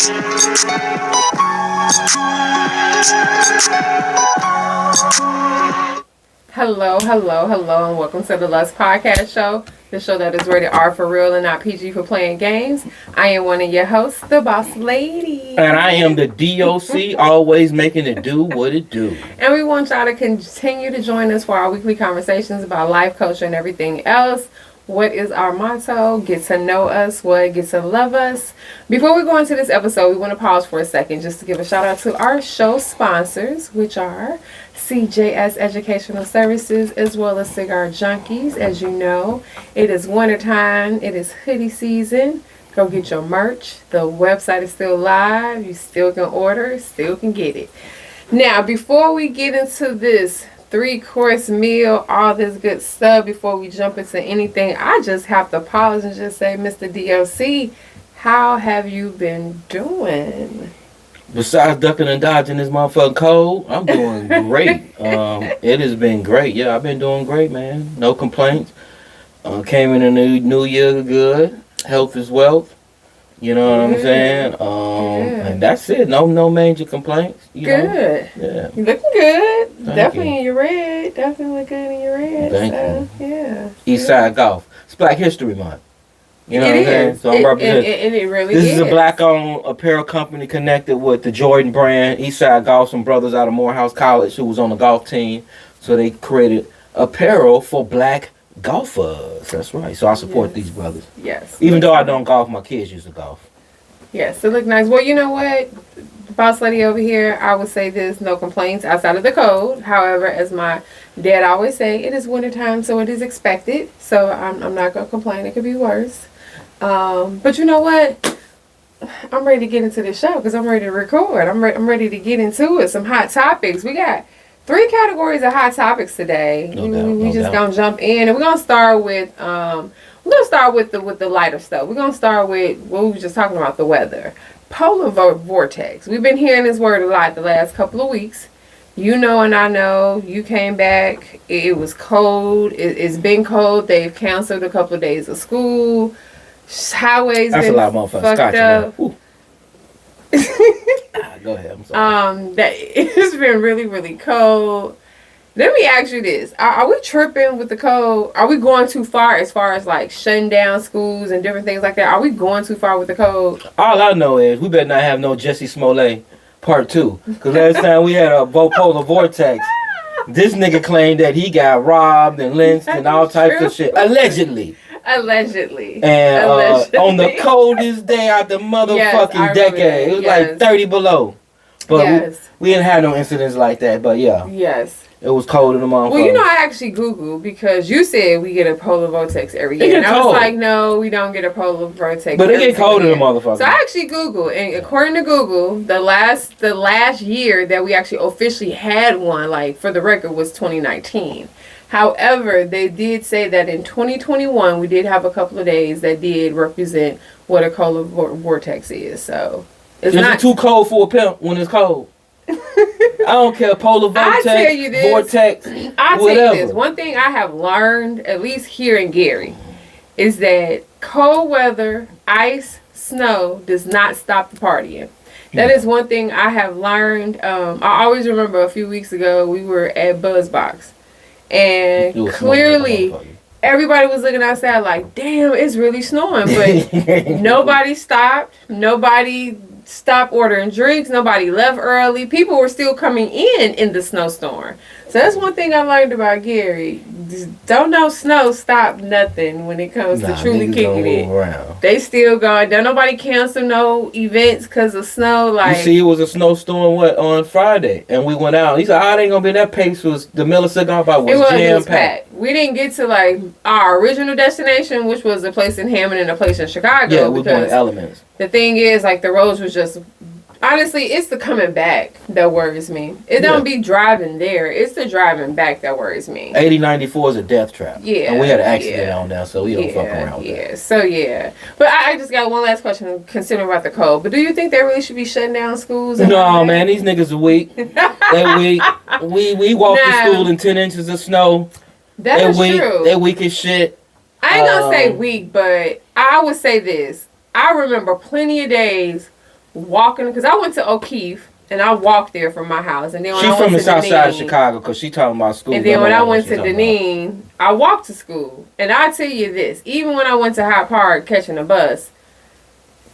Hello, hello, hello, and welcome to the Lust Podcast Show, the show that is rated R for real and not PG for playing games. I am one of your hosts, the Boss Lady. And I am the D.O.C, always making it do what it do. And we want y'all to continue to join us for our weekly conversations about life, culture, and everything else. What is our motto? Get to know us. What? Get to love us. Before we go into this episode, we want to pause for a second just to give a shout out to our show sponsors, which are CJS Educational Services as well as Cigar Junkies. As you know, it is wintertime. It is hoodie season. Go get your merch. The website is still live. You still can order. Still can get it. Now, before we get into this 3-course meal, all this good stuff, before we jump into anything, I just have to pause and just say, Mr. D.O.C, how have you been doing? Besides ducking and dodging this motherfucking cold, I'm doing great. It has been great. Yeah, I've been doing great, man. No complaints. Came in the new year good. Health is wealth. You know what I'm saying? And that's it. No major complaints. You know? Yeah. You looking good. Thank Definitely you. in your red. Definitely look good in your red. Thank you. Yeah. Eastside Golf. It's Black History Month. You know what I'm saying? Is. So I'm representing. And it really This is a black-owned apparel company connected with the Jordan brand. Eastside Golf, some brothers out of Morehouse College who was on the golf team. So they created apparel for black golfers. That's right. So I support these brothers. Yes. Even though I don't golf, my kids used to golf. Yes, it look nice. Well, you know what? Boss Lady over here, I would say this, no complaints outside of the code. However, as my dad always say, it is wintertime, so it is expected. So I'm not going to complain. It could be worse. But you know what? I'm ready to get into this show because I'm ready to record. I'm ready to get into it. Some hot topics. We got 3 categories of hot topics today. We just gonna jump in, and we're gonna start with the lighter stuff. We're gonna start with what we were just talking about, the weather. Polar vortex. We've been hearing this word a lot the last couple of weeks. You know, and I know you came back. It was cold. It's been cold. They've canceled a couple of days of school. Highways That's been a lot of motherfuckers fucked up. Go ahead. I'm sorry. That it's been really, really cold. Let me ask you this. Are we tripping with the cold? Are we going too far as like shutting down schools and different things like that? Are we going too far with the cold? All I know is we better not have no Jesse Smollett part 2. Because last time we had a polar vortex, this nigga claimed that he got robbed and lynched and all types of shit. Allegedly. And on the coldest day out the motherfucking decade. It was like 30 below. But we didn't have no incidents like that. But yeah. Yes. It was cold in the motherfucker. Well, you know, I actually Googled because you said we get a polar vortex every year. And I was like, no, we don't get a polar vortex. But it get cold in the motherfucker. So I actually Googled, and according to Google, the last year that we actually officially had one, like for the record, was 2019. However, they did say that in 2021, we did have a couple of days that did represent what a polar vortex is. So it's not too cold for a pimp when it's cold. I don't care, polar vortex, I tell you this, vortex, I'll whatever. tell you this. One thing I have learned, at least here in Gary, is that cold weather, ice, snow does not stop the partying. That is one thing I have learned. I always remember a few weeks ago we were at Buzzbox. And clearly, everybody was looking outside like, damn, it's really snowing. But nobody stopped. Nobody stopped ordering drinks. Nobody left early. People were still coming in the snowstorm. So that's one thing I learned about Gary. Just don't know snow stop nothing when it comes to truly kicking it. Around. They still going. Don't nobody cancel no events because of snow. Like, you see, it was a snowstorm on Friday, and we went out. He said, "Oh, it ain't gonna be that pace." Was the Miller Cigar Bar was jam packed. We didn't get to like our original destination, which was a place in Hammond and a place in Chicago. Yeah, we going to Elements. The thing is, like, the roads was just. Honestly, it's the coming back that worries me. It don't be driving there. It's the driving back that worries me. 8094 is a death trap. Yeah. And we had an accident on there, so we don't fuck around with that. So, yeah. But I just got one last question considering about the cold. But do you think they really should be shutting down schools? No, man. These niggas are weak. They weak. We walked to school in 10 inches of snow. That is true. They weak as shit. I ain't going to say weak, but I would say this. I remember plenty of days walking, because I went to O'Keefe and I walked there from my house. And then when She's I went from the to south side of Deneen, Chicago because she talking about school. and then when I went to Deneen, I walked to school. And I tell you this, even when I went to Hyde Park catching a bus,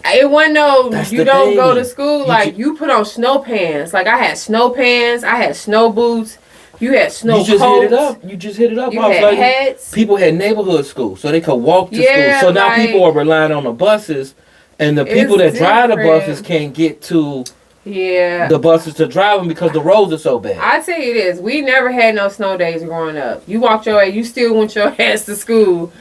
it wasn't no, you don't go to school, like, you put on snow pants. Like, I had snow pants, I had snow boots, you had snow coats. You just hit it up. You had hats. People had neighborhood school, so they could walk to school. So now people are relying on the buses, and the people that drive the buses can't get to the buses to drive them because the roads are so bad. I tell you this, we never had no snow days growing up. You walked your ass, you still went your ass to school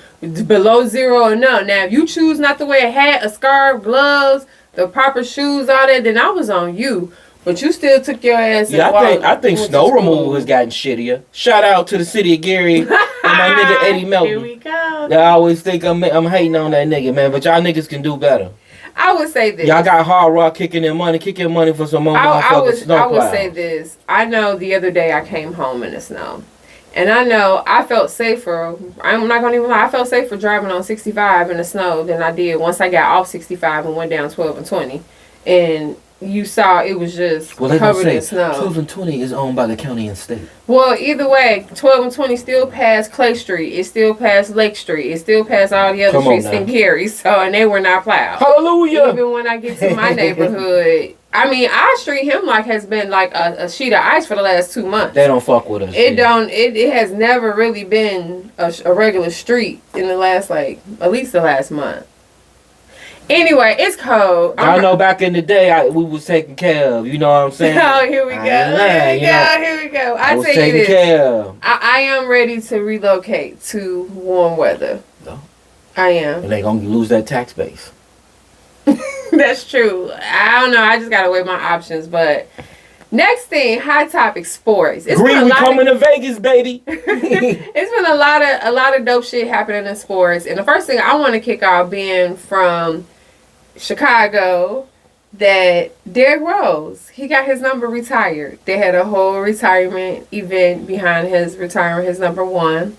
below zero or no. Now, if you choose not to wear a hat, a scarf, gloves, the proper shoes, all that, then I was on you. But you still took your ass. Yeah, I think snow removal has gotten shittier. Shout out to the city of Gary and my nigga Eddie Melton. Here we go. I always think I'm hating on that nigga, man, but y'all niggas can do better. I would say this. Y'all got Hard Rock kicking in money for some more motherfucking snow I would say this. I know the other day I came home in the snow. And I know I felt safer. I'm not going to even lie. I felt safer driving on 65 in the snow than I did once I got off 65 and went down 12 and 20. And you saw it was just covered in snow. 12 and 20 is owned by the county and state. Well, either way, 12 and 20 still past Clay Street. It still past Lake Street. It still past all the other streets in Gary. So, and they were not plowed. Hallelujah! Even when I get to my neighborhood, I mean, our street Hemlock has been like a sheet of ice for the last 2 months. They don't fuck with us. It has never really been a regular street in the last, like, at least the last month. Anyway, it's cold. I know back in the day, we was taken care of. You know what I'm saying? Oh, here we go. Here we go. I was tell you taken this. Care of. I am ready to relocate to warm weather. No. I am. And they gonna lose that tax base. That's true. I don't know. I just gotta weigh my options. But next thing, hot topic, sports. Green, we coming to Vegas, baby. It's been a lot of dope shit happening in sports. And the first thing I want to kick off, being from Chicago, that Derrick Rose, he got his number retired. They had a whole retirement event behind his retiring his number 1.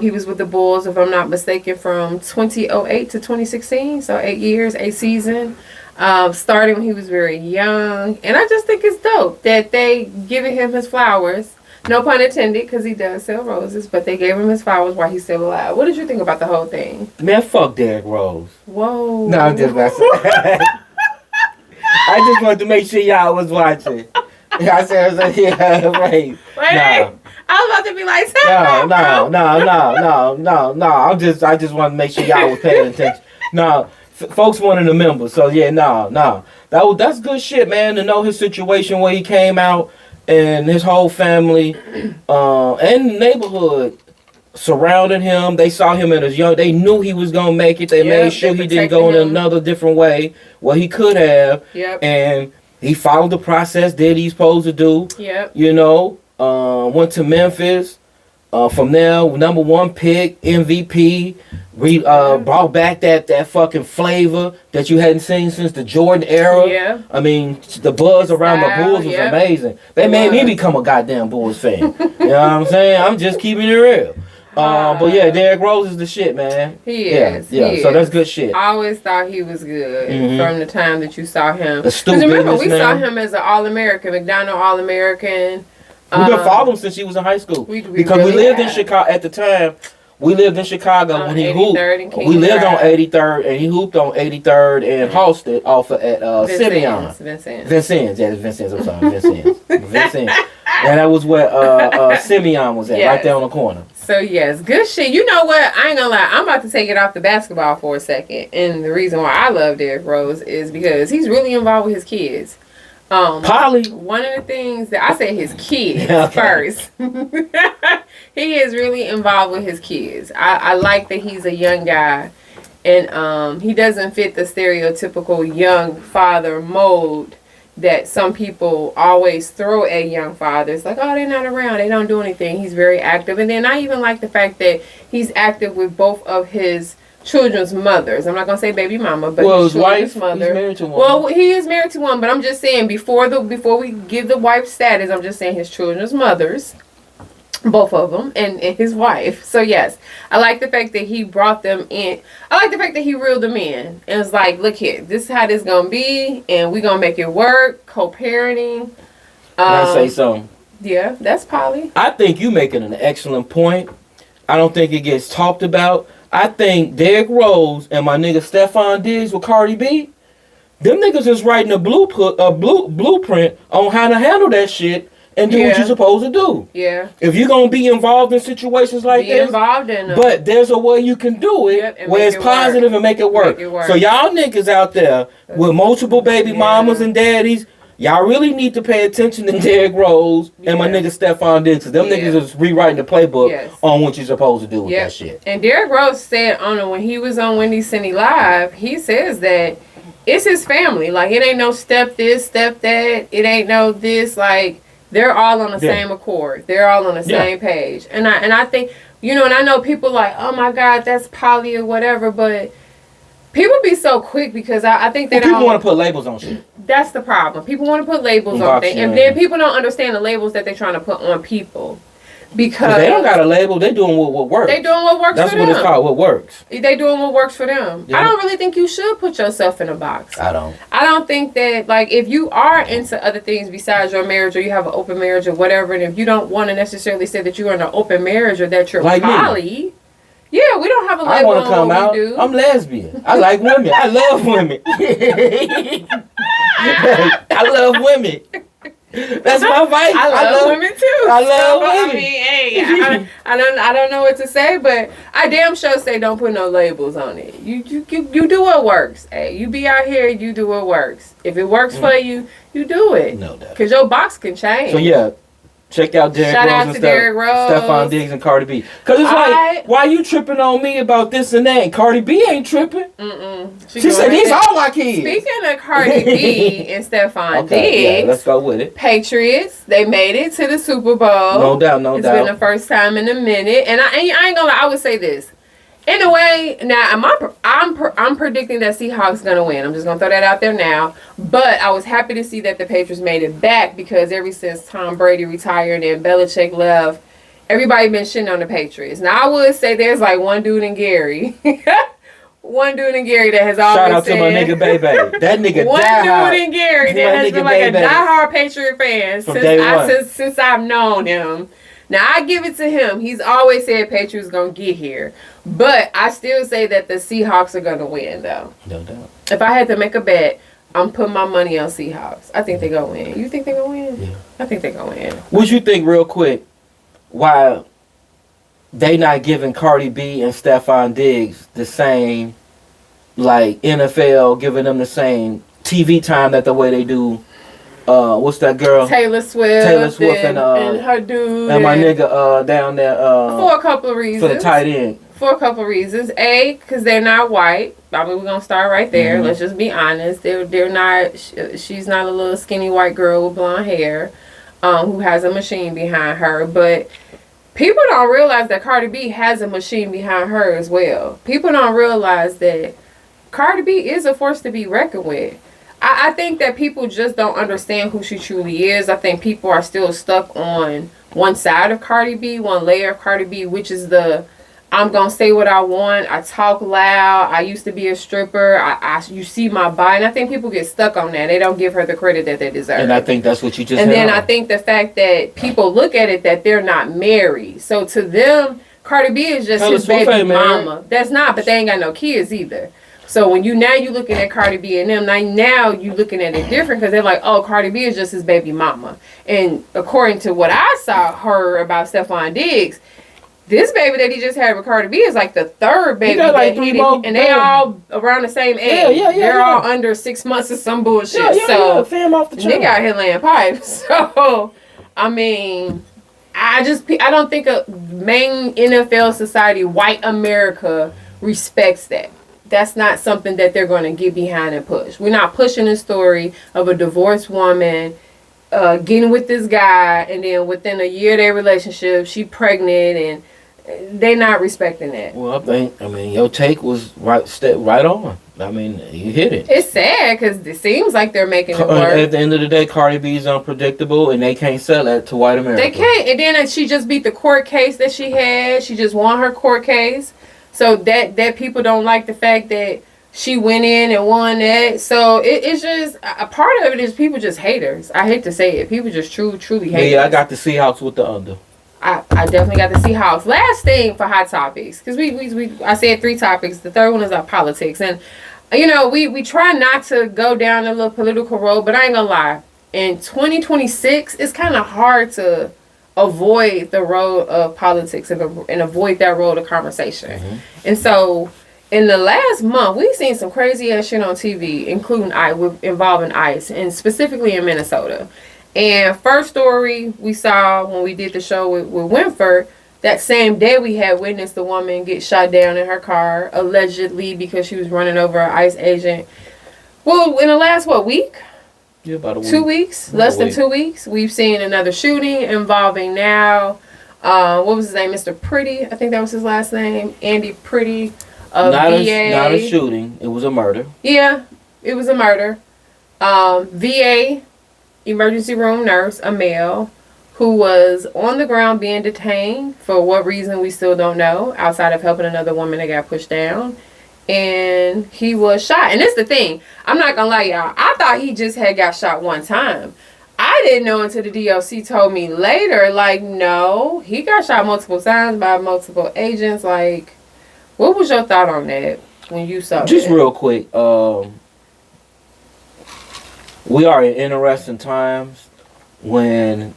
He was with the Bulls, if I'm not mistaken, from 2008 to 2016. So 8 years, 8 seasons. Starting when he was very young. And I just think it's dope that they giving him his flowers. No pun intended, because he does sell roses. But they gave him his flowers while he's still alive. What did you think about the whole thing? Man, fuck Derrick Rose. Whoa. No, I'm just messing. I just wanted to make sure y'all was watching. I said, yeah, right. Wait, I was about to be like, no. I just want to make sure y'all was paying attention. No, folks wanted a member, so yeah, no. That's good shit, man. To know his situation where he came out and his whole family and the neighborhood surrounded him. They saw him as young. They knew he was gonna make it. They made sure he didn't go in another different way. Well, he could have. Yep. And he followed the process. Did he's supposed to do? Yep. You know. Went to Memphis. From there, number 1 pick, MVP. Brought back that fucking flavor that you hadn't seen since the Jordan era. Yeah. I mean, the buzz around the Bulls was amazing. They made me become a goddamn Bulls fan. You know what I'm saying? I'm just keeping it real. But yeah, Derrick Rose is the shit, man. He is. Yeah. So that's good shit. I always thought he was good from the time that you saw him. Because remember, we saw him as an All-American, McDonald All-American. We've been following him since he was in high school. Because we lived in Chicago at the time. We lived in Chicago when he hooped. We lived on 83rd, and he hooped on 83rd and Halsted off at Simeon. Vincennes. Yeah, Vincennes. I'm sorry, Vincennes. And that was where Simeon was at, right there on the corner. So, yes, good shit. You know what? I ain't gonna lie. I'm about to take it off the basketball for a second. And the reason why I love Derrick Rose is because he's really involved with his kids. Polly. One of the things that I say his kids first. He is really involved with his kids. I like that he's a young guy, and he doesn't fit the stereotypical young father mold that some people always throw at young fathers. Like, oh, they're not around, they don't do anything. He's very active. And then I even like the fact that he's active with both of his children's mothers. I'm not gonna say baby mama, but his wife, mother. He's married to one. Well, he is married to one, but I'm just saying before we give the wife status, I'm just saying his children's mothers. Both of them and his wife. So yes, I like the fact that he brought them in. I like the fact that he reeled them in and was like, look here, this is how this gonna be, and we gonna make it work. Co-parenting. Can I say something? Yeah, that's poly. I think you making an excellent point. I don't think it gets talked about. I think Derrick Rose and my nigga Stephon Diggs with Cardi B, them niggas is writing a blueprint on how to handle that shit and do what you're supposed to do. Yeah. If you're going to be involved in situations like this. Involved in them. But there's a way you can do it where it's positive and make it work. So y'all niggas out there with multiple baby mamas and daddies, y'all really need to pay attention to Derrick Rose and my nigga Stephon Diggs. Them niggas is rewriting the playbook on what you're supposed to do with that shit. And Derrick Rose said when he was on Wendy City Live, he says that it's his family. Like, it ain't no step this, step that. It ain't no this. Like, they're all on the same accord. They're all on the same page. And I think, and I know people like, oh my God, that's poly or whatever, but people be so quick because I think that people want to put labels on shit. That's the problem. People want to put labels on things. And then people don't understand the labels that they're trying to put on people. Because they don't got a label. They doing what works. They doing what works for them. That's what it's called, what works. They doing what works for them. Yeah. I don't really think you should put yourself in a box. I don't think that, like, if you are into other things besides your marriage, or you have an open marriage or whatever, and if you don't want to necessarily say that you're in an open marriage or that you're like poly, we don't have a label. I want to come out. I'm lesbian. I like women. I love women. I love women. That's my vibe. I love women too. I love women. I mean, hey, I don't know what to say, but I damn sure say don't put no labels on it. You do what works. Hey, you be out here, you do what works. If it works for you, you do it. No doubt. Because your box can change. So yeah. Check out Derrick Rose and Stephon Diggs and Cardi B. Because it's like, why you tripping on me about this and that? And Cardi B ain't tripping. She said, these all my kids. Speaking of Cardi B and Stephon Diggs. Let's go with it. Patriots, they made it to the Super Bowl. No doubt. It's been the first time in a minute. And I ain't gonna lie, I would say this. In a way, now I'm predicting that Seahawks gonna win. I'm just gonna throw that out there now. But I was happy to see that the Patriots made it back, because ever since Tom Brady retired and Belichick left, everybody been shitting on the Patriots. Now I would say there's like one dude in Gary. One dude in Gary that has always shout out to my nigga Baby. That nigga one dude in Gary that has been like a diehard Patriot fan since I've known him. Now, I give it to him. He's always said Patriots going to get here. But I still say that the Seahawks are going to win, though. No doubt. If I had to make a bet, I'm putting my money on Seahawks. I think they're going to win. You think they're going to win? Yeah. I think they're going to win. What you think, real quick, why they not giving Cardi B and Stephon Diggs the same, like, NFL, giving them the same TV time that the way they do what's that girl? Taylor Swift and her dude and my nigga down there for a couple of reasons. For the tight end. For a couple of reasons. A, because they're not white. I mean, we're gonna start right there. Mm-hmm. Let's just be honest. They're not. She's not a little skinny white girl with blonde hair, who has a machine behind her. But people don't realize that Cardi B has a machine behind her as well. People don't realize that Cardi B is a force to be reckoned with. I think that people just don't understand who she truly is. I think people are still stuck on one side of Cardi B, one layer of Cardi B, which is the, I'm going to say what I want. I talk loud. I used to be a stripper. You see my body. And I think people get stuck on that. They don't give her the credit that they deserve. And I think that's what you just And then on. I think the fact that people look at it that they're not married. So to them, Cardi B is just his baby mama. That's not, but they ain't got no kids either. So when you looking at Cardi B and them, now you looking at it different, because they're like, oh, Cardi B is just his baby mama. And according to what I heard about Stephon Diggs, this baby that he just had with Cardi B is like the third baby that he did, and they all around the same age. Yeah, they're all under 6 months or some bullshit. So fam off the nigga out here laying pipes. So I mean, I don't think a main NFL society, white America, respects that. That's not something that they're going to get behind and push. We're not pushing the story of a divorced woman getting with this guy, and then within a year of their relationship, she pregnant, and they're not respecting that. Well, I mean, your take was right on. I mean, you hit it. It's sad because it seems like they're making it work. At the end of the day, Cardi B's unpredictable, and they can't sell that to white America. They can't. And then she just beat the court case that she had. She just won her court case. So that people don't like the fact that she went in and won that. So it's just, a part of it is people just haters. I hate to say it. People just truly haters. Yeah, I got the Seahawks with the under. I definitely got the Seahawks. Last thing for hot topics, because I said 3 topics. The third one is our politics, and we try not to go down a little political road, but I ain't gonna lie. In 2026, it's kind of hard to avoid the road of politics and avoid that road of conversation. Mm-hmm. And so, in the last month, we've seen some crazy ass shit on TV, including involving ICE, and specifically in Minnesota. And first story we saw when we did the show with Winford, that same day we had witnessed the woman get shot down in her car, allegedly because she was running over an ICE agent. Well, in the last, week? Yeah, about a week. 2 weeks? Less than 2 weeks. We've seen another shooting involving now, what was his name? Mr. Pretty. I think that was his last name. Andy Pretty of VA. Not a shooting. It was a murder. Yeah, it was a murder. VA emergency room nurse, a male, who was on the ground being detained for what reason we still don't know, outside of helping another woman that got pushed down. And he was shot. And that's the thing. I'm not going to lie, y'all. I thought he just had got shot one time. I didn't know until the D.O.C. told me later, no, he got shot multiple times by multiple agents. What was your thought on that when you saw Just that? real quick. We are in interesting times when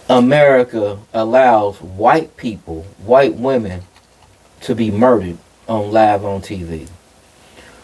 America allows white people, white women, to be murdered live on TV.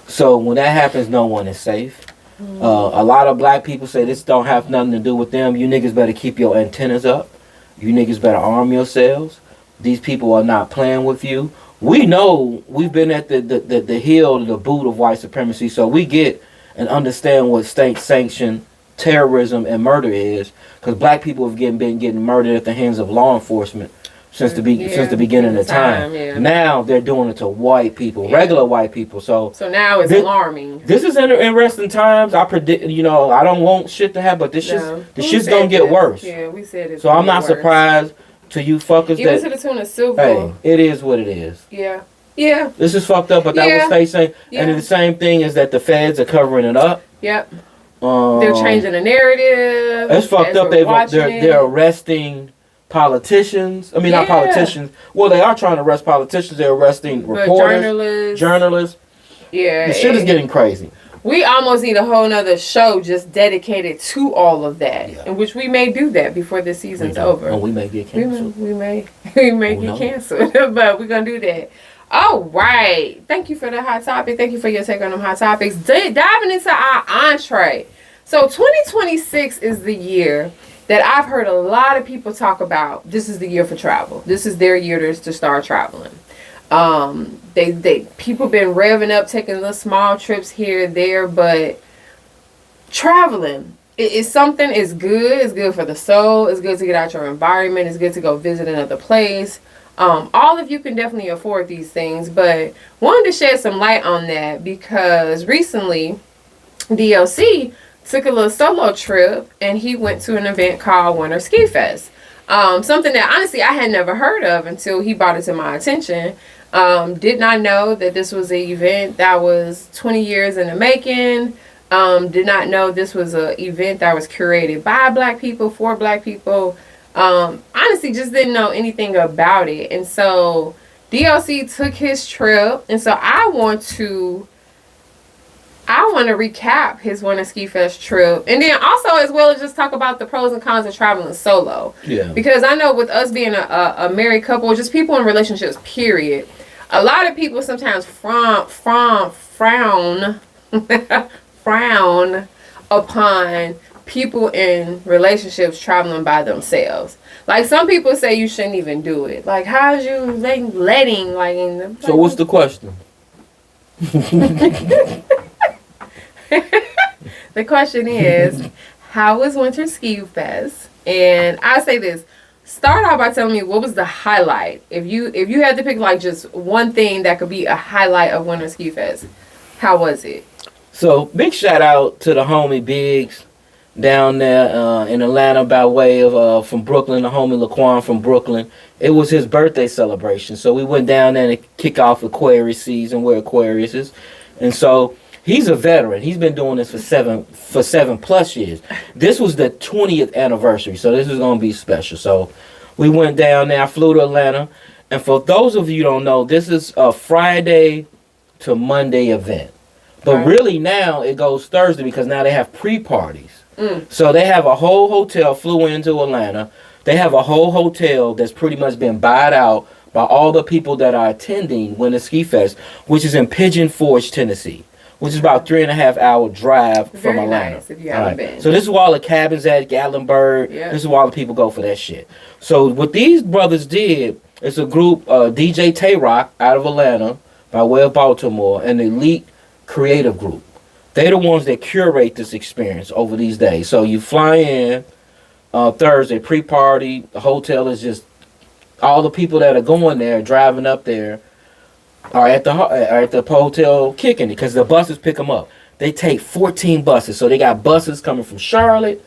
So when that happens, no one is safe. A lot of black people say this don't have nothing to do with them. You niggas better keep your antennas up. You niggas better arm yourselves. These people are not playing with you. We know we've been at the heel, the boot of white supremacy, so we get and understand what state-sanctioned terrorism and murder is, because black people have been getting murdered at the hands of law enforcement since the beginning of time. Yeah. Now they're doing it to white people, regular white people. So now it's alarming. This is interesting times. I predict, I don't want shit to happen, but this shit's gonna get worse. Yeah, we said it. So I'm not surprised to you fuckers even to the tune of silver. Hey, it is what it is. Yeah. Yeah. This is fucked up, but that was state saying. Yeah. And the same thing is that the feds are covering it up. Yep. They're changing the narrative. It's fucked up. They're arresting politicians. I mean, not politicians. Well, they are trying to arrest politicians. They're arresting reporters, journalists. Yeah. The shit is getting crazy. We almost need a whole nother show just dedicated to all of that, in which we may do that before the season's over. And we may get canceled. We may get canceled, but we're gonna do that. All right. Thank you for the hot topic. Thank you for your take on them hot topics. Diving into our entree. So 2026 is the year that I've heard a lot of people talk about. This is the year for travel. This is their year to start traveling. People been revving up, taking little small trips here and there, but traveling is something. It's good. It's good for the soul. It's good to get out your environment. It's good to go visit another place. All of you can definitely afford these things, but wanted to shed some light on that because recently D.O.C. took a little solo trip and he went to an event called Winter SkiFest. Something that honestly I had never heard of until he brought it to my attention. Did not know that this was an event that was 20 years in the making. Did not know this was an event that was curated by black people, for black people. Honestly, just didn't know anything about it. And so D.O.C. took his trip. And so I want to recap his Winter SkiFest trip. And then also as well as just talk about the pros and cons of traveling solo. Yeah. Because I know with us being a married couple, just people in relationships, period, a lot of people sometimes frown upon people in relationships traveling by themselves. Like some people say you shouldn't even do it. Like how's you letting like in the So what's the question? The question is, how was Winter SkiFest? And I say this, start out by telling me what was the highlight. If you had to pick like just one thing that could be a highlight of Winter Ski Fest, how was it? So big shout out to the homie Biggs down there in Atlanta by way of from Brooklyn, the homie Laquan from Brooklyn. It was his birthday celebration, so we went down there to kick off Aquarius season, where Aquarius is, and so he's a veteran. He's been doing this for 7+ years. This was the 20th anniversary, so this is gonna be special. So we went down there. I flew to Atlanta, and for those of you who don't know, this is a Friday to Monday event. But really now it goes Thursday because now they have pre-parties. So they have a whole hotel, flew into Atlanta. They have a whole hotel that's pretty much been bought out by all the people that are attending Winter Ski Fest, which is in Pigeon Forge, Tennessee, which is about 3.5 hour drive from Atlanta. Nice if you haven't been. So this is where all the cabins at, Gatlinburg. Yeah. This is where all the people go for that shit. So what these brothers did, it's a group, DJ Tay-Rock out of Atlanta by way of Baltimore, and the Elite Creative Group. They're the ones that curate this experience over these days. So you fly in Thursday, pre-party. The hotel is just all the people that are going there, driving up there, are at the hotel kicking it because the buses pick them up. They take 14 buses. So they got buses coming from Charlotte,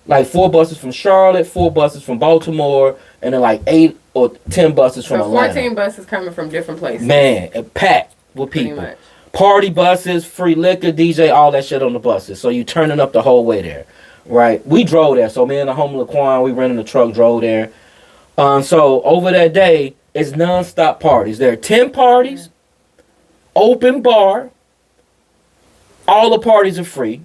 like 4 buses from Charlotte, 4 buses from Baltimore, and then like 8 or 10 buses from Atlanta. 14 buses coming from different places. Man, packed with people. Pretty much. Party buses, free liquor, DJ, all that shit on the buses. So you turning up the whole way there, right? We drove there. So me and the homie Laquan, we rented a truck, drove there. So over that day, it's non-stop parties. There are 10 parties, open bar. All the parties are free.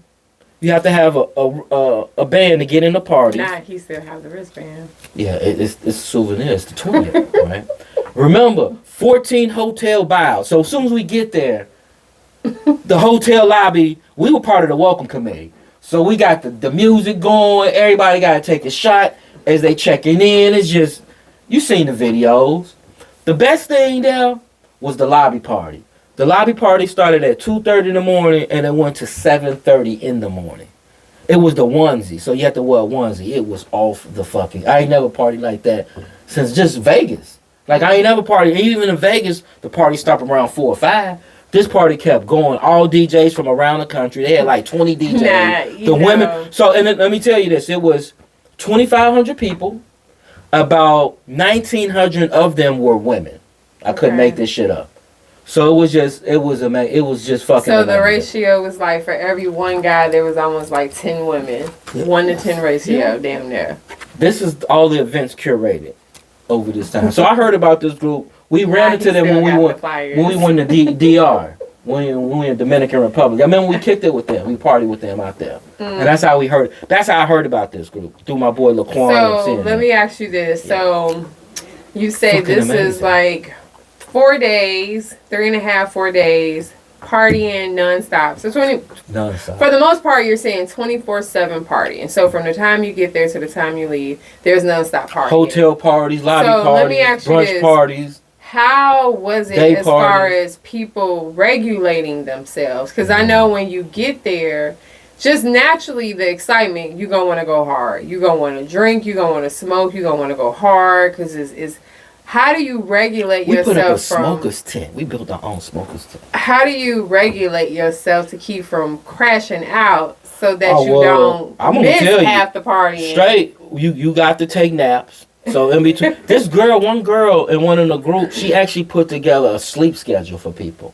You have to have a band to get in the party. Nah, he still has the wristband. Yeah, it's a souvenir. It's the 20th, right? Remember, 14 hotel buyouts. So as soon as we get there, the hotel lobby, we were part of the welcome committee. So we got the music going. Everybody got to take a shot as they checking in. It's just, you seen the videos. The best thing there was the lobby party. The lobby party started at 2:30 in the morning and it went to 7:30 in the morning. It was the onesie, so you had to wear a onesie. It was off the fucking. I ain't never partied like that since just Vegas. Like I ain't never partied. Even in Vegas, the party stopped around 4 or 5. This party kept going. All DJs from around the country. They had like 20 DJs. The women. So, and let me tell you this. It was 2,500 people. About 1,900 of them were women. I couldn't make this shit up. So it was just fucking. So the ratio was like for every one guy, there was almost like 10 women. 1 to 10 ratio, damn near. This is all the events curated over this time. So I heard about this group. We ran into them when we went to DR, when we were in Dominican Republic. I remember we kicked it with them. We partied with them out there. And that's how we heard. That's how I heard about this group, through my boy Laquan. So let me ask you this. Yeah. So you say this is like 4 days, 3.5, 4 days, partying nonstop. So nonstop. For the most part, you're saying 24/7 partying. So from the time you get there to the time you leave, there's nonstop partying. Hotel parties, lobby parties, let me ask you brunch parties. How was it as far as people regulating themselves? Because I know when you get there, just naturally the excitement, you're going to want to go hard. You're going to want to drink. You're going to want to smoke. You're going to want to go hard because it's how do you regulate yourself from... We put up a smoker's tent. We built our own smoker's tent. How do you regulate yourself to keep from crashing out so that you don't miss half the party? Straight, you got to take naps. So in between, one girl in one of the groups, she actually put together a sleep schedule for people.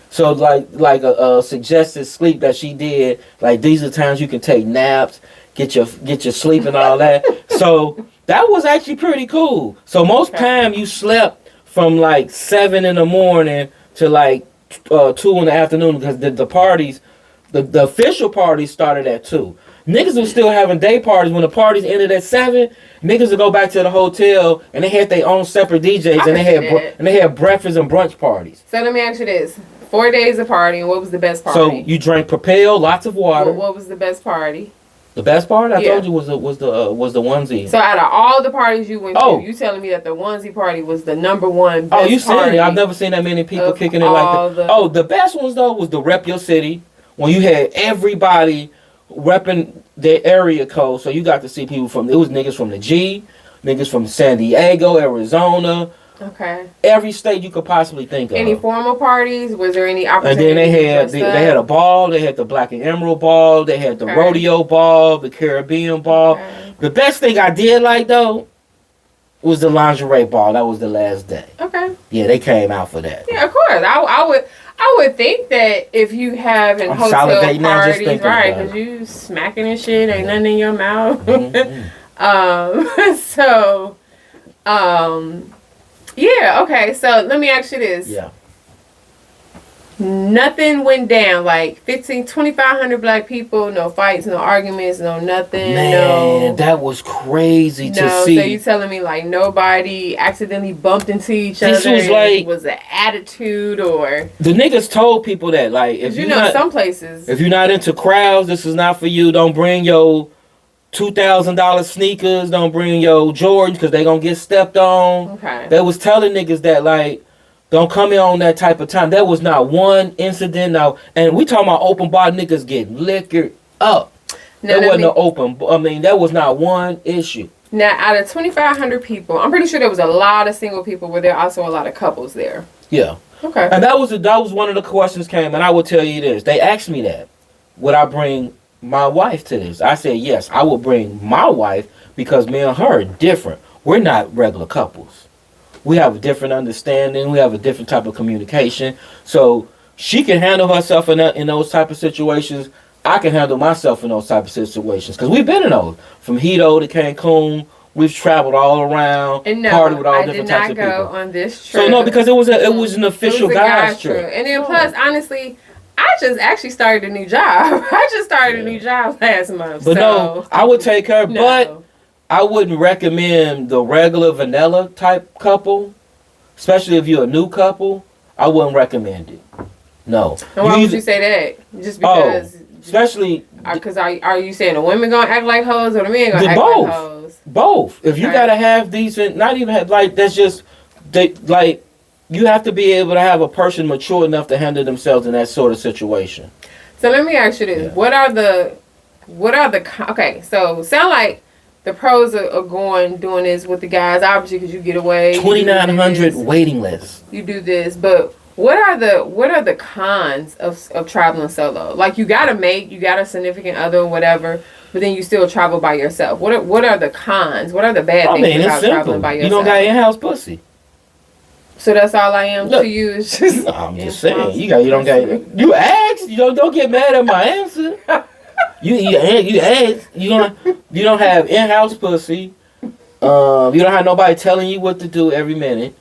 So like a suggested sleep that she did, like these are times you can take naps, get your sleep and all that. So that was actually pretty cool. So most time you slept from like 7 in the morning to like 2 in the afternoon because the parties, the official parties started at 2. Niggas was still having day parties when the parties ended at 7. Niggas would go back to the hotel and they had their own separate DJs and they had breakfast and brunch parties. So let me ask you this: 4 days of partying. What was the best party? So you drank Propel, lots of water. What was the best party? The best party I told you was the onesie. So out of all the parties you went to, you telling me that the onesie party was the number one best you seen it? I've never seen that many people kicking it like that. The best ones though was the Rep Your City when you had everybody repping their area code. So you got to see people it was niggas from the G, niggas from San Diego, Arizona. Okay. Every state you could possibly think of. Any formal parties? Was there any And opportunity? then they had a ball. They had the Black and Emerald ball. They had the rodeo ball, the Caribbean ball. Okay. The best thing I did like though was the lingerie ball. That was the last day. Okay. Yeah, they came out for that. Yeah, of course. I would think that if you have in hotel salivating now just parties, thinking right? about Because you smacking and shit, ain't nothing in your mouth. Yeah. Okay. So let me ask you this. Yeah. Nothing went down. Like 2,500 black people. No fights. No arguments. No nothing. Man, that was crazy to see. So you telling me like nobody accidentally bumped into each other? This was like was an attitude or the niggas told people that like if you you're not, some places if you're not into crowds, this is not for you. Don't bring your $2,000 sneakers. Don't bring your Jordans because they gonna get stepped on. Okay. They was telling niggas that like don't come in on that type of time. There was not one incident now, and we talking about open bar niggas getting liquored up. There wasn't no open. I mean, there was not one issue. Now, out of 2,500 people, I'm pretty sure there was a lot of single people. Were there also a lot of couples there? Yeah. Okay. And that was one of the questions came, and I will tell you this. They asked me that. Would I bring my wife to this? I said yes. I will bring my wife because me and her are different. We're not regular couples. We have a different understanding. We have a different type of communication. So she can handle herself in those type of situations. I can handle myself in those type of situations because we've been in those. From Hito to Cancun, we've traveled all around, and no, partied with all different types of people. I did not go on this trip. So no, because it was an official guys trip. And then plus, honestly, I just actually started a new job. I just started a new job last month. But no, I would take her, but I wouldn't recommend the regular vanilla type couple, especially if you're a new couple. I wouldn't recommend it. No. And why would you say that? Just because? Especially because are you saying the women gonna act like hoes or the men gonna act like hoes? Both. If you gotta have decent, not even have like that's just you have to be able to have a person mature enough to handle themselves in that sort of situation. So let me ask you this: What are the okay? So sound like the pros are doing this with the guys, obviously, because you get away. 2,900 waiting lists. You do this, but what are the cons of traveling solo? Like you got a significant other or whatever, but then you still travel by yourself. What are the cons? What are the bad things about traveling by yourself? You don't got in-house pussy. So that's all I am to you. Is just no, I'm just saying. You asked. You don't get mad at my answer. You asked. You don't have in-house pussy. You don't have nobody telling you what to do every minute.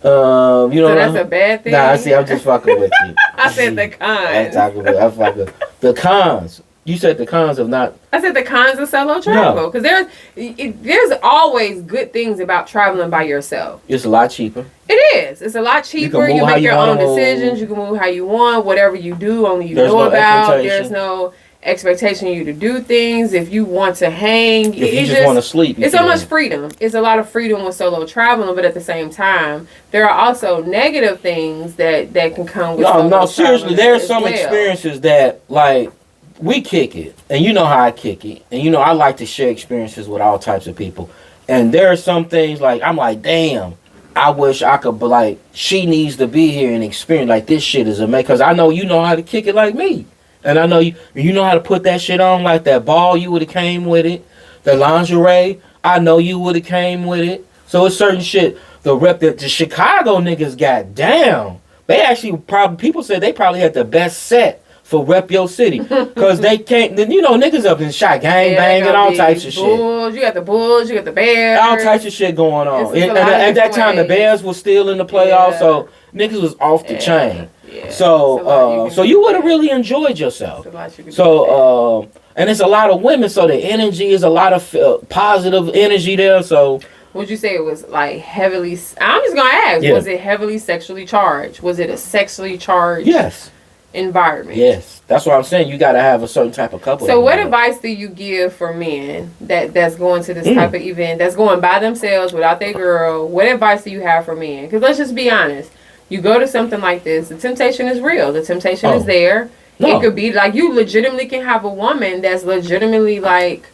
So that's a bad thing? Nah, see, I'm just fucking with you. I said the cons. I'm fucking the cons. You said the cons of not. I said the cons of solo travel because there's always good things about traveling by yourself. It's a lot cheaper. It is. It's a lot cheaper. You make your own decisions. You can move how you want. Whatever you do, only you know about. There's no expectation you to do things. If you want to hang, if you just want to sleep, it's so much freedom. It's a lot of freedom with solo traveling, but at the same time, there are also negative things that can come with solo traveling. Seriously, there are some experiences that like we kick it, and you know how I kick it, and I like to share experiences with all types of people, and there are some things like I'm like, damn, I wish I could, but like she needs to be here and experience like this shit is amazing because I know you know how to kick it like me. And I know you know how to put that shit on, like that ball, you would have came with it. The lingerie, I know you would have came with it. So it's certain shit. The rep that the Chicago niggas got down. They actually people said they probably had the best set for Rep Your City. Because they can't, niggas up in shot gang bang and all types of shit. You got the Bulls, you got the Bears. All types of shit going on. And at that time, the Bears were still in the playoffs, so niggas was off the chain. Yeah, so you would have really enjoyed yourself. So and it's a lot of women, so the energy is a lot of positive energy there. So would you say it was like heavily? I'm just gonna ask. Yeah. Was it heavily sexually charged? Was it a sexually charged? Yes. Environment. Yes, that's what I'm saying. You got to have a certain type of couple. So what advice do you give for men that's going to this type of event, that's going by themselves without their girl? What advice do you have for men? Because let's just be honest. You go to something like this, the temptation is real. The temptation is there. No. It could be like you legitimately can have a woman that's legitimately like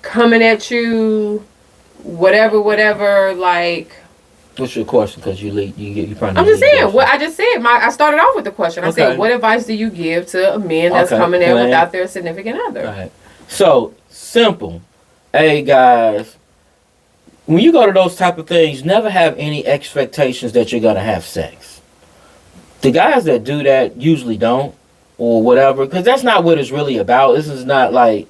coming at you, whatever, like. What's your question? Because you probably. I'm just saying. What I just said. I started off with the question. I Okay. said, what advice do you give to a man that's coming in without their significant other? Right. So simple. Hey guys, when you go to those type of things, never have any expectations that you're gonna have sex. The guys that do that usually don't, or whatever, because that's not what it's really about. This is not like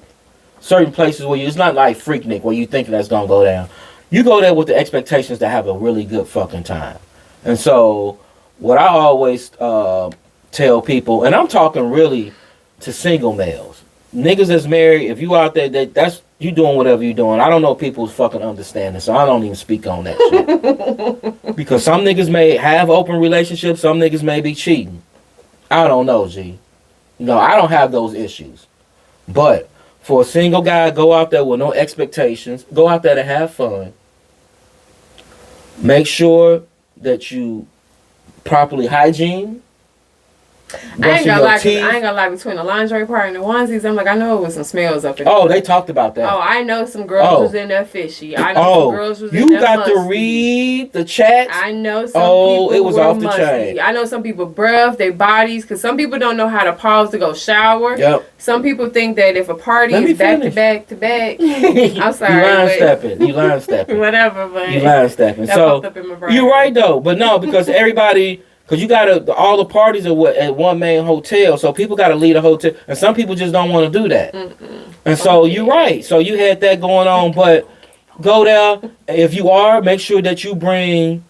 certain places where it's not like Freaknik where you think that's gonna go down. You go there with the expectations to have a really good fucking time. And so, what I always tell people, and I'm talking really to single males, niggas that's married, if you out there, that's you doing whatever you doing. I don't know people's fucking understanding, so I don't even speak on that shit. Because some niggas may have open relationships, some niggas may be cheating. I don't know, G. No, I don't have those issues. But for a single guy, go out there with no expectations. Go out there to have fun. Make sure that you properly hygiene. I ain't gonna lie, between the lingerie part and the onesies, I'm like, I know it was some smells up in there. Oh, they talked about that. Oh, I know some girls was in there fishy. I know some girls was in there you got musty. to read the chat. I know some people it was were off the musty. chain. I know some people breath their bodies, because some people don't know how to pause to go shower. Yep. Some people think that if a party is back to back to back, I'm sorry. You line stepping. Whatever, but you line stepping. So you're right though, but no, because everybody. Because you gotta, all the parties are at one main hotel, so people gotta leave the hotel, and some people just don't want to do that. And so you're right. So you had that going on, but go there. If you are, make sure that you bring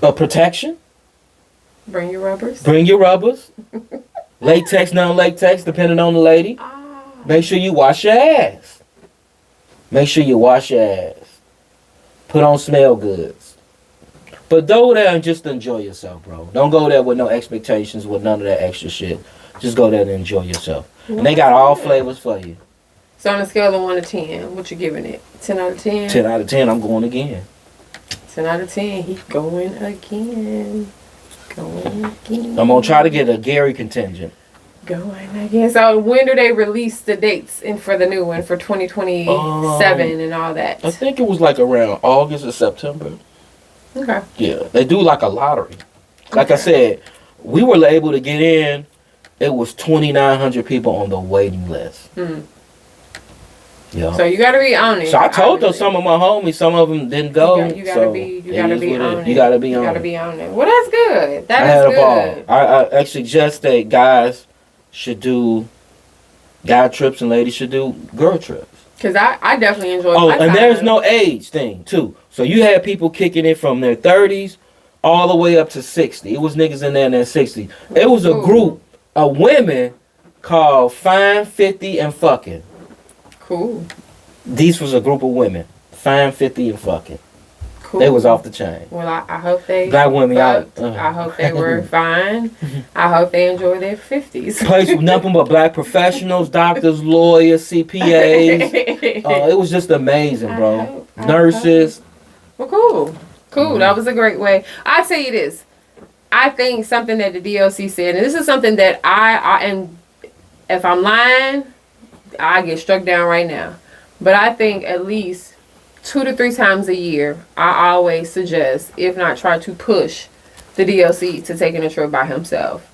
a protection. Bring your rubbers. Latex, non-latex, depending on the lady. Make sure you wash your ass. Put on smell goods. But go there and just enjoy yourself, bro. Don't go there with no expectations, with none of that extra shit. Just go there and enjoy yourself. And they got all flavors for you. So on a scale of 1 to 10, what you giving it? 10 out of 10? 10 out of 10, I'm going again. 10 out of 10, he's going again. I'm going to try to get a Gary contingent. Going again. So when do they release the dates for the new one for 2027 and all that? I think it was like around August or September. Okay. Yeah, they do like a lottery. Like I said, we were able to get in. It was 2,900 people on the waiting list. Yeah. So you gotta be on it. So I told them some of my homies, some of them didn't go. You gotta be on it. You gotta be on it. Well, that's good. That is good. I suggest that guys should do guy trips and ladies should do girl trips. Because I definitely enjoy my time. And there's no age thing, too. So you had people kicking it from their 30s all the way up to 60. It was niggas in there in their 60s. It was a group of women called Fine 50 and Fucking. Cool. These was a group of women. Fine 50 and Fucking. Cool. They was off the chain. Well, I hope they black women fucked. I hope they were fine. I hope they enjoy their 50s. Place with nothing but black professionals, doctors, lawyers, CPAs. It was just amazing, bro. Nurses. Well, cool. That was a great way. I'll tell you this. I think something that the D.O.C. said, and this is something that I and if I'm lying, I get struck down right now. But I think at least 2 to 3 times a year, I always suggest, if not try to push the D.O.C. to taking a trip by himself.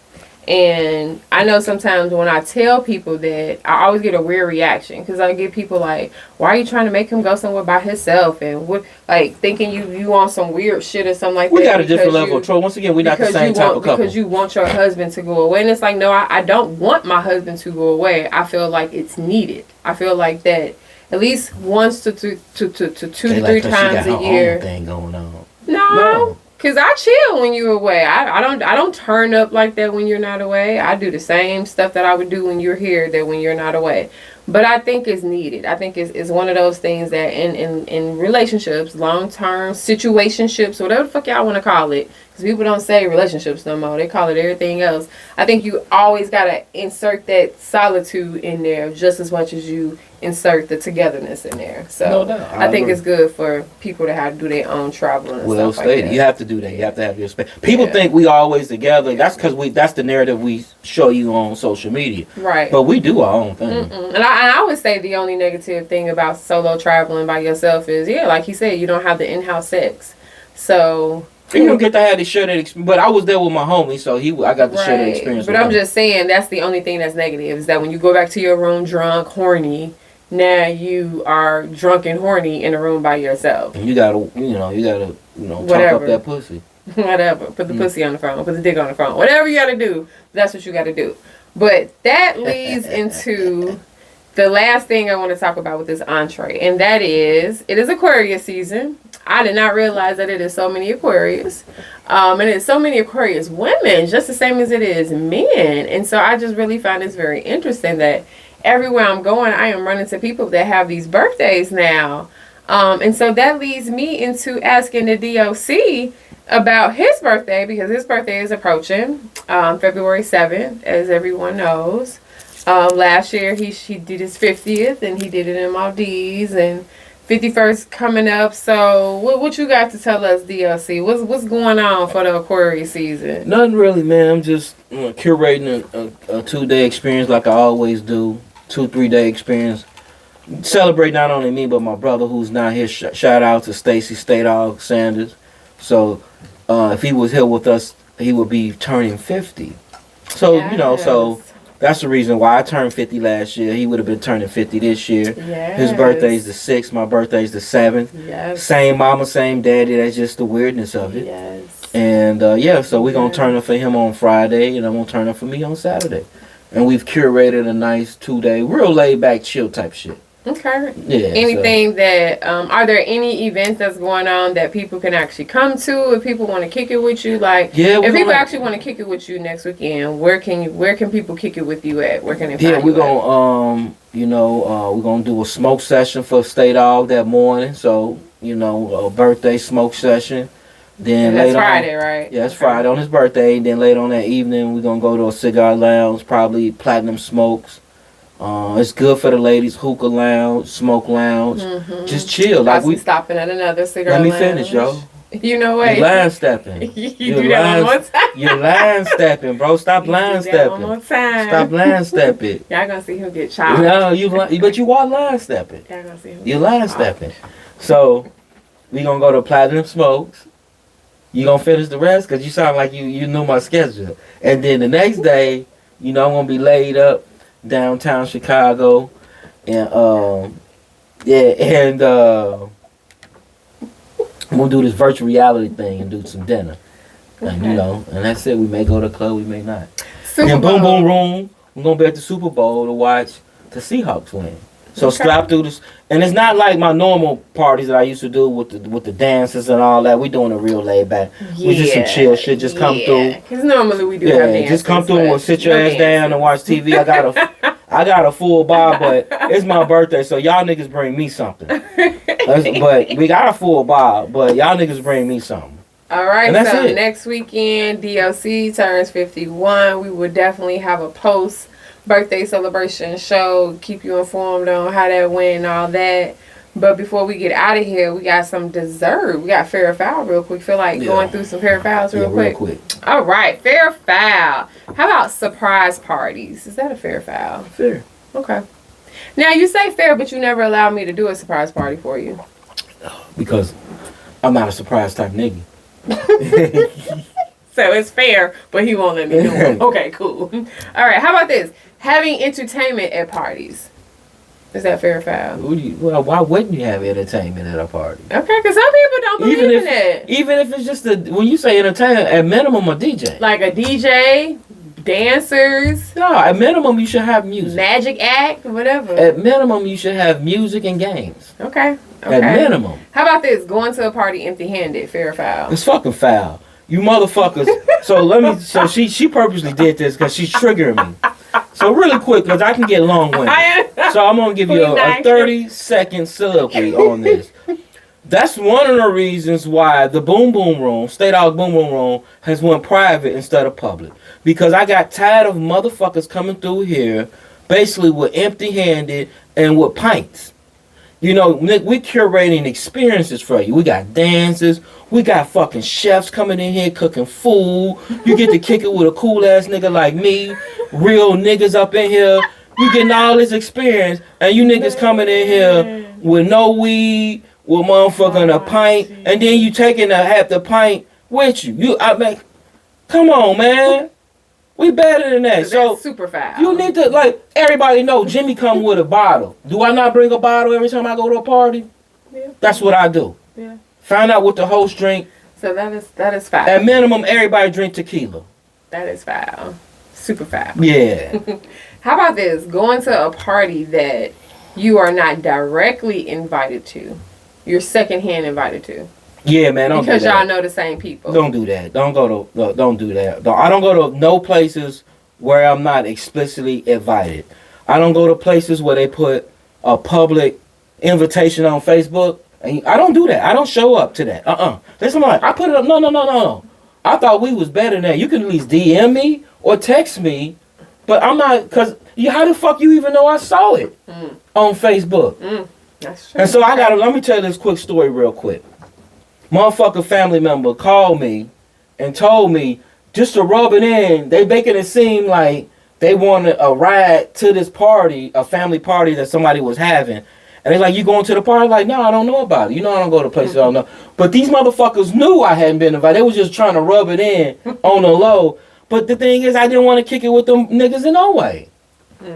And I know sometimes when I tell people that, I always get a weird reaction. Because I get people like, why are you trying to make him go somewhere by himself? And what, like thinking you on some weird shit or something like that. We got a different level of trouble. Once again, we're not the same type of couple. Because you want your husband to go away. And it's like, no, I don't want my husband to go away. I feel like it's needed. I feel like that at least once to 2 to 3 times a year. Thing going on. No. Cause I chill when you're away. I don't turn up like that when you're not away. I do the same stuff that I would do when you're here that when you're not away. But I think it's needed. I think it's one of those things that in relationships, long-term situationships, whatever the fuck y'all want to call it, because people don't say relationships no more. They call it everything else. I think you always got to insert that solitude in there just as much as you insert the togetherness in there. So No doubt. I think it's good for people to have to do their own traveling and Well stuff like stated. that. You have to do that. You have to have your space. People think we always together. That's because that's the narrative we show you on social media. Right. But we do our own thing. And I would say the only negative thing about solo traveling by yourself is, like he said, you don't have the in-house sex. So you don't get to have to share that experience. But I was there with my homie, so I got to share that experience But with I'm him. just saying that's the only thing that's negative is that when you go back to your room drunk, horny, now you are drunk and horny in a room by yourself. And you gotta talk Whatever. up that pussy. Whatever. Put the pussy on the phone. Put the dick on the phone. Whatever you gotta do, that's what you gotta do. But that leads into the last thing I want to talk about with this entree, and that is, it is Aquarius season. I did not realize that it is so many Aquarius. And it's so many Aquarius women, just the same as it is men. And so I just really find this very interesting that everywhere I'm going, I am running to people that have these birthdays now. And so that leads me into asking the D.O.C. about his birthday, because his birthday is approaching February 7th, as everyone knows. Last year he did his 50th, and he did it in Maldives, and 51st coming up. So what you got to tell us, D.O.C.? What's going on for the Aquarius season? Nothing really, man. I'm just curating a 2-day experience like I always do. 2-3 day experience. Celebrate not only me but my brother who's not here. Shout out to Stacy Stadog Sanders. So if he was here with us, he would be turning 50. So Yes. so that's the reason why I turned 50 last year. He would have been turning 50 this year. Yes. His birthday's the 6th. My birthday's the 7th. Yes. Same mama, same daddy. That's just the weirdness of it. Yes. And so we're going to turn up for him on Friday, and I'm going to turn up for me on Saturday. And we've curated a nice 2-day, real laid back, chill type shit. Okay. Yeah. Anything that are there any events that's going on that people can actually come to if people want to kick it with you? Like, if people actually want to kick it with you next weekend, where can people kick it with you at? Where can they find you? Yeah, we're gonna we're gonna do a smoke session for State Dog that morning. So a birthday smoke session. Then that's later Friday, right? Yeah, it's Friday on his birthday. Then later on that evening, we're gonna go to a cigar lounge, probably Platinum Smokes. It's good for the ladies. Hookah lounge, smoke lounge, just chill. Like we stopping at another cigar Let me lounge. finish, yo. You know what? You line stepping. you do that one more time. You're line stepping, bro. Stop line stepping. One more time. Stop line stepping. Y'all gonna see him get chopped. No, but you are line stepping. Y'all gonna see him. You're line stepping. So we gonna go to Platinum Smokes. You gonna finish the rest? Cause you sound like you knew my schedule. And then the next day, I'm gonna be laid up downtown Chicago, and we'll do this virtual reality thing and do some dinner. And and that's it. We may go to the club, we may not. Then boom boom room, we're gonna be at the Super Bowl to watch the Seahawks win. So slap through this, and it's not like my normal parties that I used to do with the dances and all that. We doing a real laid back. We just some chill shit. Just come through. Because normally we do have dances. Just come through and sit your ass down and watch TV. I got a full bar, but it's my birthday, so y'all niggas bring me something. But we got a full bar, but y'all niggas bring me something. All right, so next weekend, D.O.C. turns 51. We will definitely have a post-birthday celebration show, keep you informed on how that went and all that. But before we get out of here, we got some dessert. We got fair or foul real quick. Feel like going through some fair or fouls real quick? All right, fair or foul. How about surprise parties? Is that a fair or foul? Fair. Okay. Now, you say fair, but you never allowed me to do a surprise party for you. Because I'm not a surprise type nigga. So it's fair, but he won't let me do it. Okay, cool. All right, how about this? Having entertainment at parties. Is that fair or foul? Well, why wouldn't you have entertainment at a party? Okay, because some people don't believe in it. Even if it's just when you say entertainment, at minimum a DJ. Like a DJ, dancers. No, at minimum you should have music. Magic act, whatever. At minimum you should have music and games. Okay. At minimum. How about this? Going to a party empty-handed, fair or foul? It's fucking foul. You motherfuckers. So she purposely did this because she's triggering me. So really quick, because I can get long-winded. So I'm gonna give you a 30-second soliloquy on this. That's one of the reasons why the Boom Boom Room, State Dog Boom Boom Room, has went private instead of public. Because I got tired of motherfuckers coming through here basically with empty-handed and with pints. You know, Nick, we're curating experiences for you. We got dances. We got fucking chefs coming in here cooking food. You get to kick it with a cool-ass nigga like me. Real niggas up in here. You getting all this experience. And you niggas coming in here with no weed, with motherfucking a pint. And then you taking half the pint with you. I mean, come on, man. We better than that. So super foul. You need to, like, everybody know Jimmy come with a bottle. Do I not bring a bottle every time I go to a party? Yeah. That's what I do. Yeah. Find out what the host drink. So that is foul. At minimum, everybody drink tequila. That is foul. Super foul. Yeah. How about this? Going to a party that you are not directly invited to. You're secondhand invited to. Yeah, man. Don't because do that. y'all know the same people. Don't do that. Don't do that. I don't go to no places where I'm not explicitly invited. I don't go to places where they put a public invitation on Facebook. And I don't do that. I don't show up to that. Listen, I put it up. No. I thought we was better than that. You can at least DM me or text me, but I'm not, because how the fuck you even know I saw it on Facebook? That's true. And so let me tell you this quick story real quick. Motherfucker family member called me and told me just to rub it in, they making it seem like they wanted a ride to this party, a family party that somebody was having. And they like, you going to the party? Like, no, I don't know about it. You know I don't go to places I don't know. But these motherfuckers knew I hadn't been invited. They was just trying to rub it in on the low. But the thing is, I didn't want to kick it with them niggas in no way.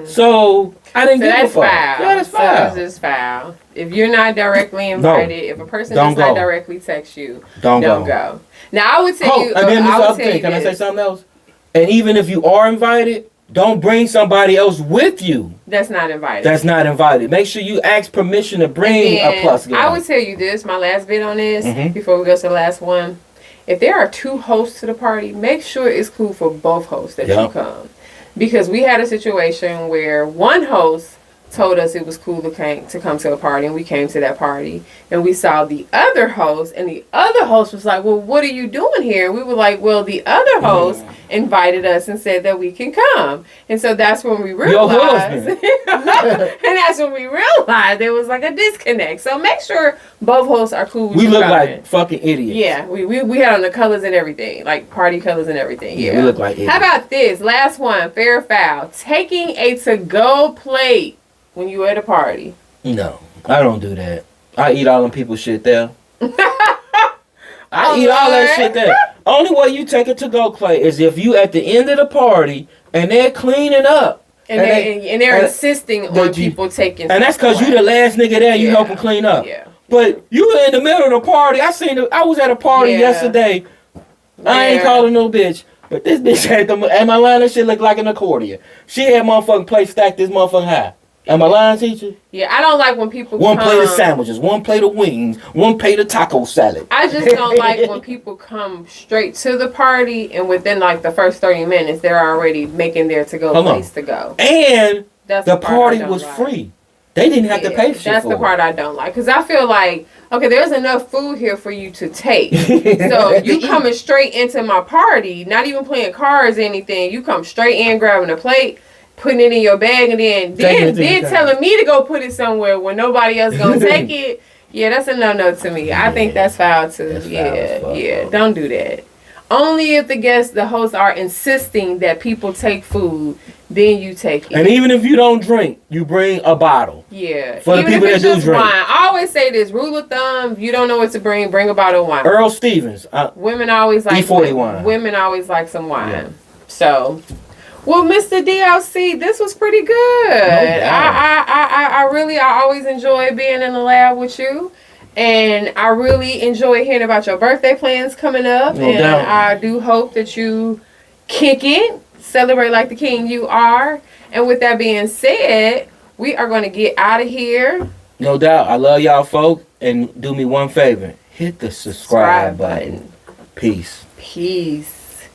So I didn't give a fuck. Foul. Yeah, that's foul. So that's just foul. If you're not directly invited, if a person does not directly text you, don't go. Now I would tell you. And then this other thing. Can I say something else? And even if you are invited, don't bring somebody else with you. That's not invited. Make sure you ask permission to bring a plus guy. I would tell you this, my last bit on this, before we go to the last one. If there are two hosts to the party, make sure it's cool for both hosts that you come. Because we had a situation where one host told us it was cool to come to a party, and we came to that party, and we saw the other host, and the other host was like, well, what are you doing here? And we were like, well, the other host invited us and said that we can come. And so that's when we realized, and that's when we realized there was like a disconnect. So make sure both hosts are cool with we you look coming. like fucking idiots. Yeah, we had on the colors and everything, like party colors and everything. Yeah, we look like idiots. How about this? Last one, fair or foul. Taking a to-go plate when you at a party. No, I don't do that. I eat all them people's shit there. I eat all that shit there. Only way you take a to-go plate is if you at the end of the party and they're cleaning up. And they're insisting on people taking. And that's because you the last nigga there. You help them clean up. Yeah. But you in the middle of the party. I was at a party yesterday. I ain't calling no bitch. But this bitch had and my line of shit looked like an accordion. She had motherfucking plate stacked this motherfucking high. Am I lying, teacher? Yeah, I don't like when people One plate of sandwiches, one plate of wings, one plate of taco salad. I just don't like when people come straight to the party and within like the first 30 minutes, they're already making their to-go place to go. And the party was free. They didn't have to pay for shit. That's the part I don't like. Because I feel like, okay, there's enough food here for you to take. So you coming straight into my party, not even playing cards or anything. You come straight in, grabbing a plate, putting it in your bag, and then telling me to go put it somewhere where nobody else gonna take it. Yeah, that's a no to me. I think that's foul too. Yeah, don't do that. Only if the hosts are insisting that people take food, then you take it. And even if you don't drink, you bring a bottle. Yeah. For the people that do drink. Wine. I always say this, rule of thumb, if you don't know what to bring a bottle of wine. Earl Stevens. Women always like E40 wine. Women always like some wine. Yeah. So, well, Mr. D.O.C., this was pretty good. No doubt. I always enjoy being in the lab with you. And I really enjoy hearing about your birthday plans coming up. No doubt. I do hope that you kick it, celebrate like the king you are. And with that being said, we are going to get out of here. No doubt. I love y'all folk. And do me one favor. Hit the subscribe button. Peace. Peace.